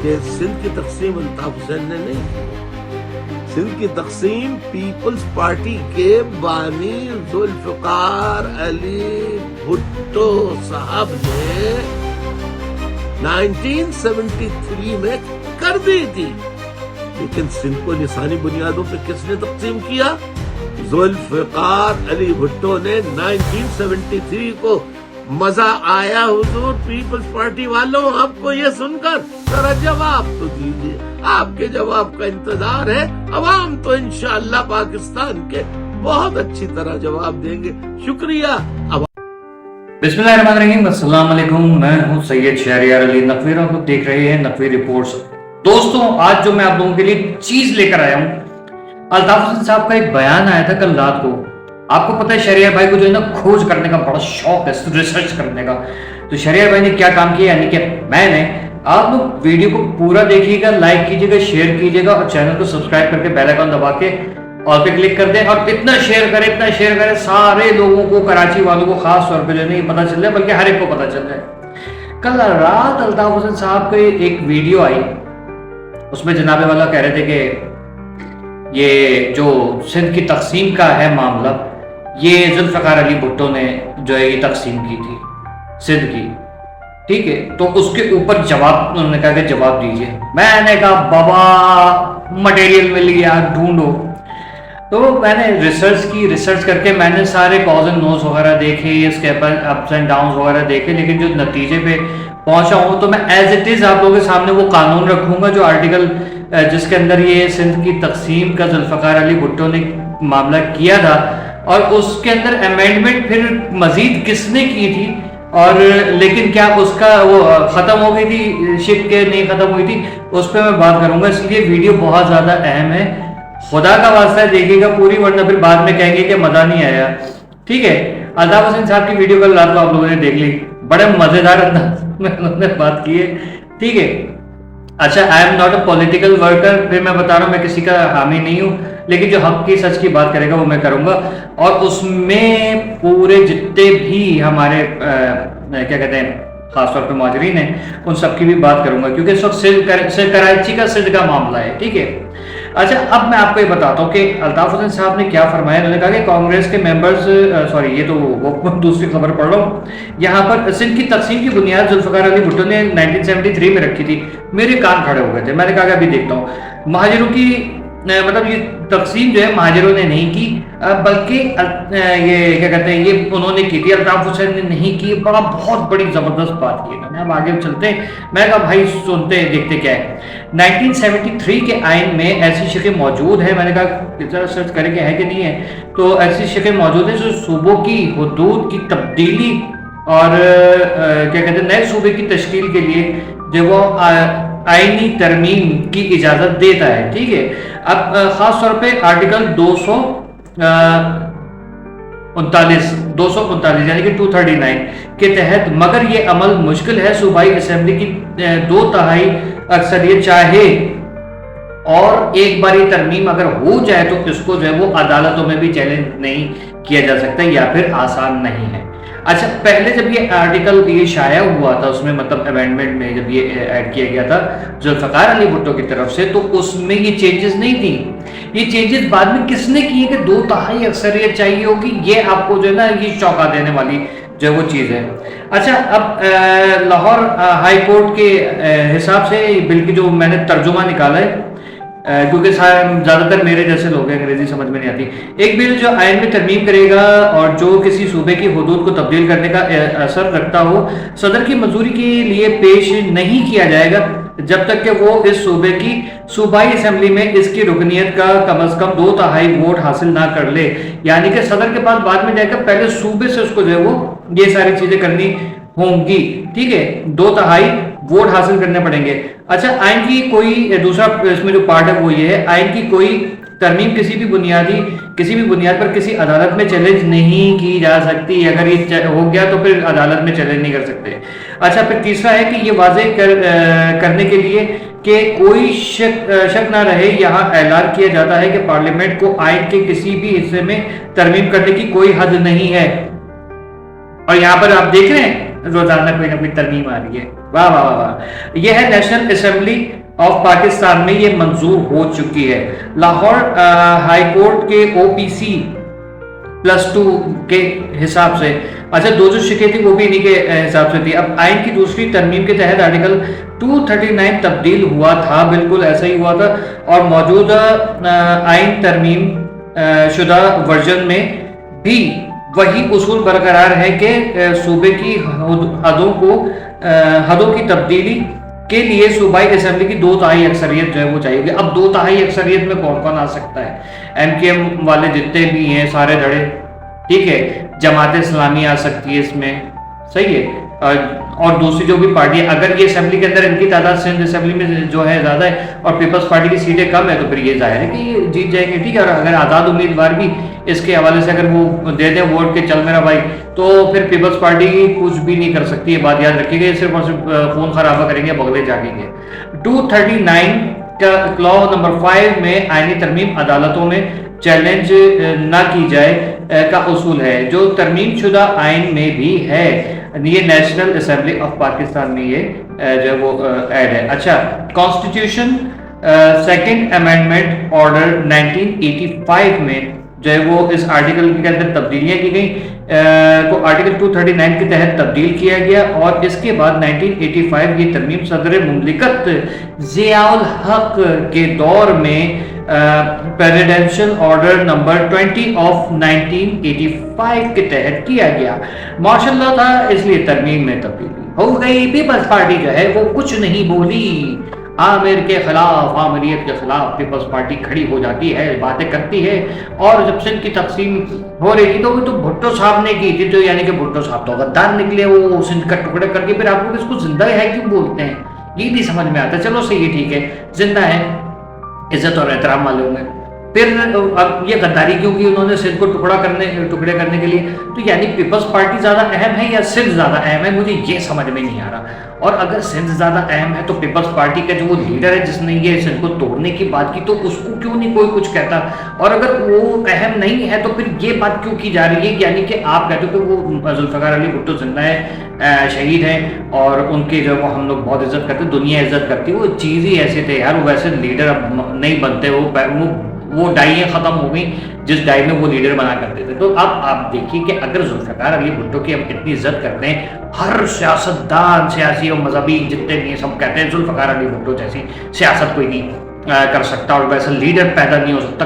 کہ سندھ کی تقسیم الطاف حسین نے نہیں کی. سندھ کی تقسیم پیپلز پارٹی کے بانی ذوالفقار علی بھٹو صاحب نے 1973 میں کر دی تھی. لیکن سندھ کو لسانی بنیادوں پہ کس نے تقسیم کیا؟ ذوالفقار علی بھٹو نے 1973 کو. مزہ آیا حضور پیپلز پارٹی والوں آپ کو یہ سن کر؟ ذرا جواب تو دیجیے. آپ کے جواب کا انتظار ہے. عوام تو انشاءاللہ پاکستان کے بہت اچھی طرح جواب دیں گے. شکریہ. بسم اللہ الرحمن الرحیم. السلام علیکم. میں ہوں سید شہریار علی نقوی. آپ لوگ دیکھ رہے ہیں نقوی رپورٹس. دوستوں آج جو میں آپ لوگوں کے لیے چیز لے کر آیا ہوں، الطاف حسین صاحب کا ایک بیان آیا تھا کل رات کو. آپ کو پتہ ہے شہریار بھائی کو جو ہے نا کھوج کرنے کا بڑا شوق ہے، ریسرچ کرنے کا. تو شہریار بھائی نے کیا کام کیا، یعنی کہ میں نے، آپ لوگ ویڈیو کو پورا دیکھیے گا، لائک کیجیے گا، شیئر کیجیے گا اور چینل کو سبسکرائب کر کے بیل آئیکن دبا کے آل پہ کلک کر دیں. اور اتنا شیئر کریں سارے لوگوں کو، کراچی والوں کو خاص طور پہ جو ہے نہیں پتہ چل جائے، بلکہ ہر ایک کو پتہ چل جائے. کل رات الطاف حسین صاحب کی ایک ویڈیو آئی، اس میں جناب والا کہہ رہے تھے کہ یہ جو سندھ کی تقسیم کا ہے معاملہ، یہ ذوالفقار علی بھٹو نے جو ہے یہ تقسیم کی تھی سندھ کی. ٹھیک ہے، تو اس کے اوپر جواب انہوں نے کہا کہ جواب دیجیے. میں نے کہا بابا مٹیریل مل گیا، ڈھونڈو. تو میں نے ریسرچ کر کے میں نے سارے کاز اینڈ نوز وغیرہ دیکھے، اس کے اپس اینڈ ڈاؤنز وغیرہ دیکھے. لیکن جو نتیجے پہ پہنچا ہوں تو میں ایز اٹ از آپ لوگوں کے سامنے وہ قانون رکھوں گا جو آرٹیکل جس کے اندر یہ سندھ کی تقسیم کا ذوالفقار علی بھٹو نے معاملہ کیا تھا، اور اس کے اندر امینڈمنٹ پھر مزید کس نے کی تھی، اور لیکن کیا اس کا وہ ختم ہو گئی تھی شک کے نہیں ختم ہوئی تھی، اس پہ میں بات کروں گا. اس لیے ویڈیو بہت زیادہ اہم ہے. خدا کا واسطہ ہے دیکھیے گا پوری، ورنہ پھر بعد میں کہیں گے کہ مزہ نہیں آیا. ٹھیک ہے، الطاف حسین صاحب کی ویڈیو کل رات کو آپ لوگوں نے دیکھ لی، بڑے مزیدار انداز میں انہوں نے بات کی ہے. ٹھیک ہے، اچھا I am not a political worker, پھر میں بتا رہا ہوں میں کسی کا حامی نہیں ہوں، لیکن جو حق کی سچ کی بات کرے گا وہ میں کروں گا. اور اس میں پورے جتنے بھی ہمارے کیا کہتے ہیں خاص طور پہ مہاجرین ہیں ان سب کی بھی بات کروں گا، کیونکہ اس وقت کراچی کا سندھ کا معاملہ ہے. ٹھیک ہے، اچھا اب میں آپ کو یہ بتاتا ہوں کہ الطاف حسین صاحب نے کیا فرمایا. انہوں نے کہا کہ کانگریس کے ممبرز یہ تو وہ دوسری خبر پڑھ رہا ہوں. یہاں پر سندھ کی تقسیم کی بنیاد ذوالفقار علی بھٹو نے 1973 میں رکھی تھی. میرے کان کھڑے ہو گئے تھے. میں نے کہا کہ ابھی دیکھتا ہوں. مہاجروں کی مطلب یہ تقسیم جو ہے مہاجروں نے نہیں کی، بلکہ یہ کیا کہتے ہیں یہ انہوں نے کی تھی، الطاف حسین نے نہیں کی. بہت بڑی زبردست بات کی ہے. اب آگے چلتے ہیں. میں کہا بھائی سنتے ہیں دیکھتے کیا ہے. 1973 کے آئین میں ایسی شقیں موجود ہیں. میں نے کہا سرچ کریں کہ ہے کہ نہیں ہے. تو ایسی شقیں موجود ہیں جو صوبوں کی حدود کی تبدیلی اور کیا کہتے ہیں نئے صوبے کی تشکیل کے لیے جو وہ آئینی ترمیم کی اجازت دیتا ہے. ٹھیک ہے، اب خاص طور پہ آرٹیکل 239 یعنی کہ 239 کے تحت، مگر یہ عمل مشکل ہے. صوبائی اسمبلی کی 2/3 اکثریت چاہے اور ایک بار یہ ترمیم اگر ہو جائے تو اس کو جو ہے وہ عدالتوں میں بھی چیلنج نہیں کیا جا سکتا یا پھر آسان نہیں ہے. اچھا پہلے جب یہ آرٹیکل یہ شائع ہوا تھا، اس میں مطلب امینڈمنٹ میں جب یہ ایڈ کیا گیا تھا ذوالفقار علی بھٹو کی طرف سے، تو اس میں یہ چینجز نہیں تھی. یہ چینجز بعد میں کس نے کی کہ 2/3 اکثریت چاہیے ہوگی. یہ آپ کو جو ہے نا یہ چونکا دینے والی جو وہ چیز ہے. اچھا اب لاہور ہائی کورٹ کے حساب سے بل کی جو میں نے ترجمہ نکالا ہے، کیونکہ زیادہ تر میرے جیسے لوگ ہیں انگریزی سمجھ میں نہیں آتی. ایک بل جو آئین میں ترمیم کرے گا اور جو کسی صوبے کی حدود کو تبدیل کرنے کا اثر رکھتا ہو، صدر کی منظوری کے لیے پیش نہیں کیا جائے گا جب تک کہ وہ اس صوبے کی صوبائی اسمبلی میں اس کی رکنیت کا کم از کم 2/3 ووٹ حاصل نہ کر لے. یعنی کہ صدر کے پاس بعد میں جائے گا، پہلے صوبے سے اس کو جو ہے وہ یہ ساری چیزیں کرنی ہوں گی. ٹھیک ہے، 2/3 ووٹ حاصل کرنے پڑیں گے. اچھا آئین کی کوئی دوسرا اس میں جو پارٹ ہے وہ یہ ہے، آئین کی کوئی ترمیم کسی بھی بنیاد پر کسی عدالت میں چیلنج نہیں کی جا سکتی. اگر یہ ہو گیا تو پھر عدالت میں چیلنج نہیں کر سکتے. اچھا پھر تیسرا ہے کہ یہ واضح کرنے کے لیے کہ کوئی شک نہ رہے، یہاں اعلان کیا جاتا ہے کہ پارلیمنٹ کو آئین کے کسی بھی حصے میں ترمیم کرنے کی کوئی حد نہیں ہے. اور یہاں پر آپ دیکھ رہے ہیں روزانہ کوئی نہ کوئی ترمیم آ رہی ہے. واہ واہ واہ واہ. یہ ہے نیشنل اسمبلی آف پاکستان میں یہ منظور ہو چکی ہے. لاہور ہائی کورٹ کے OPC +2 کے حساب سے, اچھا جو شکے تھی وہ بھی انہی کے حساب سے تھی. اب آئین کی دوسری ترمیم کے تحت آرٹیکل 239 تبدیل ہوا تھا, بالکل ایسا ہی ہوا تھا, اور موجودہ آئین ترمیم شدہ ورژن میں بھی وہی اصول برقرار ہے کہ صوبے کی حدوں کی تبدیلی کے لیے صوبائی اسمبلی کی 2/3 اکثریت جو ہے وہ چاہیے. اب 2/3 اکثریت میں کون کون آ سکتا ہے؟ MKM والے جتنے بھی ہیں سارے دھڑے, ٹھیک ہے, جماعت اسلامی آ سکتی ہے اس میں, صحیح ہے, اور دوسری جو بھی پارٹی ہے, اگر یہ اسمبلی کے اندر ان کی تعداد سندھ اسمبلی میں جو ہے زیادہ ہے اور پیپلز پارٹی کی سیٹیں کم ہے تو پھر یہ ظاہر ہے کہ یہ جیت جائے گی, ٹھیک ہے. اور اگر آزاد امیدوار بھی اس کے حوالے سے اگر وہ دے دیں ووٹ کے چل میرا بھائی, تو پھر پیپلز پارٹی کچھ بھی نہیں کر سکتی, یہ بات یاد رکھیے گا. صرف اور صرف خون خرابہ کریں گے, بغلے جاگیں گے. 239 کا کلاس نمبر 5 میں آئینی ترمیم عدالتوں میں چیلنج نہ کی جائے کا اصول ہے, جو ترمیم شدہ آئین میں بھی ہے. یہ نیشنل اسمبلی آف پاکستان میں یہ جو وہ ایڈ ہے. اچھا, کانسٹیٹیوشن سیکنڈ امینڈمنٹ آرڈر 1985 میں جو ہے وہ اس آرٹیکل کے اندر تبدیلیاں کی گئیں, کو آرٹیکل 239 کے تحت تبدیل کیا گیا, اور اس کے بعد 1985 یہ ترمیم صدر مملکت ضیاء الحق کے دور میں پریزیڈنشل آرڈر نمبر 20 آف 1985 کے تحت کیا گیا. ماشاء اللہ تھا, اس لیے ترمیم میں تبدیلی ہو گئی. پیپلز پارٹی جو ہے وہ کچھ نہیں بولی, عامر کے خلاف, عامریت کے خلاف پیپلز پارٹی کھڑی ہو جاتی ہے, باتیں کرتی ہے. اور جب سندھ کی تقسیم ہو رہی تھی تو وہ تو بھٹو صاحب نے کی تھی, تو یعنی کہ بھٹو صاحب تو غدار نکلے, وہ سندھ کا ٹکڑے کر کے پھر آپ لوگ اس کو زندہ ہے کیوں بولتے ہیں, یہ نہیں سمجھ میں آتا. چلو صحیح ہے, ٹھیک ہے, زندہ ہے, عزت اور احترام والے ہوں گے. پھر اب یہ غداری کیوں کی انہوں نے سندھ کو ٹکڑے کرنے کے لیے, تو یعنی پیپلز پارٹی زیادہ اہم ہے یا سندھ زیادہ اہم ہے, مجھے یہ سمجھ میں نہیں آ رہا. اور اگر سندھ زیادہ اہم ہے تو پیپلز پارٹی کا جو وہ لیڈر ہے جس نے یہ سندھ کو توڑنے کی بات کی, تو اس کو کیوں نہیں کوئی کچھ کہتا, اور اگر وہ اہم نہیں ہے تو پھر یہ بات کیوں کی جا رہی ہے. یعنی کہ آپ کہتے ہو کہ وہ ذوالفقار علی بھٹو زندہ ہے, شہید ہیں, اور ان کی جو وہ ہم لوگ بہت عزت کرتے, دنیا عزت کرتی. وہ چیز ہی ایسے تھے یار, وہ ویسے لیڈر اب نہیں بنتے, وہ ڈائیاں ختم ہو گئیں جس ڈائی میں وہ لیڈر بنا کرتے تھے. تو اب آپ دیکھیے کہ اگر ذوالفقار علی بھٹو کی ہم اتنی عزت کرتے ہیں, ہر سیاستدان, سیاسی اور مذہبی جتنے بھی ہیں سب کہتے ہیں ذوالفقار علی بھٹو جیسی سیاست کوئی نہیں کر سکتا, اور ویسا لیڈر پیدا نہیں ہو سکتا,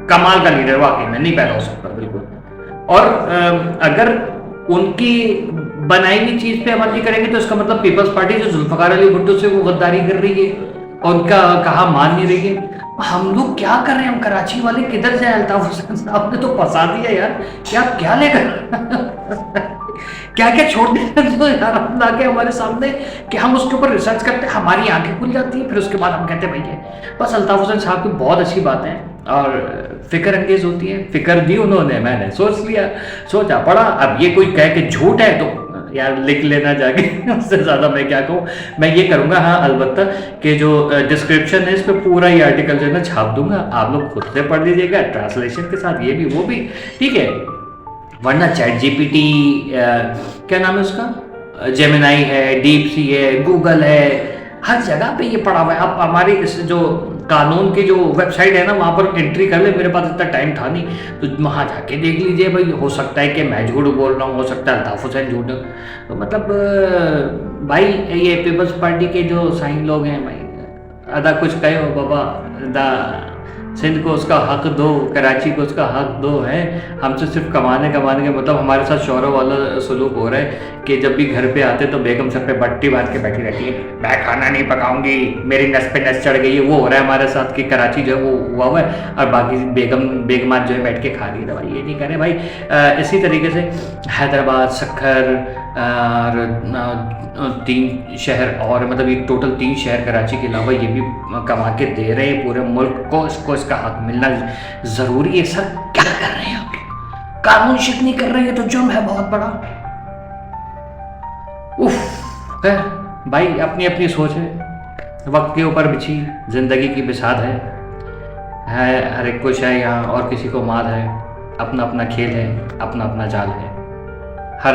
کمال کا لیڈر واقعی میں نہیں پیدا ہو سکتا بالکل. اور اگر ان کی بنائی ہوئی چیز پہ عمل نہیں کریں گے تو اس کا مطلب پیپلز پارٹی جو ذوالفقار علی بھٹو سے وہ غداری کر رہی ہے اور ان کا کہا مان نہیں رہی ہے. ہم لوگ کیا کر رہے ہیں, ہم کراچی والے کدھر جائیں؟ الطاف حسین صاحب نے تو پھنسا دیا یار, کیا لے کر کیا چھوڑ دیا جو یار ہم لا کے ہمارے سامنے کہ ہم اس کے اوپر ریسرچ کرتے ہیں, ہماری آنکھیں کھل جاتی ہیں, پھر اس کے بعد ہم کہتے ہیں بھائی بس. الطاف حسین صاحب کی بہت اچھی باتیں اور فکر انگیز ہوتی ہے, فکر دی انہوں نے, میں نے سوچ لیا, سوچا پڑا. اب یہ کوئی کہے کہ جھوٹ ہے تو یار لکھ لینا جا کے, اس سے زیادہ میں کیا کہوں. میں یہ کروں گا ہاں البتہ کہ جو ڈسکرپشن ہے اس پہ پورا یہ آرٹیکل جو ہے نا چھاپ دوں گا, آپ لوگ خود سے پڑھ لیجیے گا ٹرانسلیشن کے ساتھ, یہ بھی وہ بھی, ٹھیک ہے. ورنہ چیٹ GPT کیا نام ہے اس کا, جیمنائی ہے, ڈیپ سی ہے, گوگل ہے, ہر جگہ پہ یہ پڑا ہوا ہے. اب ہماری اس جو قانون کی جو ویب سائٹ ہے نا وہاں پر انٹری کر لیں, میرے پاس اتنا ٹائم تھا نہیں, تو وہاں جا کے دیکھ لیجئے بھائی. ہو سکتا ہے کہ میں جھوٹ بول رہا ہوں, ہو سکتا ہے الطاف حسین جھوٹ. تو مطلب بھائی یہ پیپلز پارٹی کے جو سائن لوگ ہیں بھائی, ادا کچھ کہے ہو بابا, ادا سندھ کو اس کا حق دو, کراچی کو اس کا حق دو ہے. ہم سے صرف کمانے کا مطلب ہمارے ساتھ شوہروں والا سلوک ہو رہا ہے کہ جب بھی گھر پہ آتے تو بیگم سر پہ بٹی باندھ کے بیٹھی رہتی ہے, میں کھانا نہیں پکاؤں گی, میری نس پہ نس چڑھ گئی ہے. وہ ہو رہا ہے ہمارے ساتھ کہ کراچی جو ہے وہ ہوا ہوا ہے, اور باقی بیگمات جو ہے بیٹھ کے کھا رہی ہے. بھائی یہ نہیں کریں بھائی. اسی طریقے سے حیدرآباد, سکھر اور 3 شہر, اور مطلب یہ ٹوٹل 3 شہر کراچی کے علاوہ یہ بھی کما کے دے رہے ہیں پورے ملک کو, اس کا حق ملنا ضروری ہے. سر کیا کر رہے ہیں آپ, قانون شک نہیں کر رہے ہیں, تو جرم ہے بہت بڑا. خیر بھائی اپنی اپنی سوچ ہے, وقت کے اوپر بچھی زندگی کی بساط ہے, ہر ایک کو شاید یہاں اور کسی کو ماد ہے, اپنا اپنا کھیل ہے, اپنا اپنا جال ہے. ہر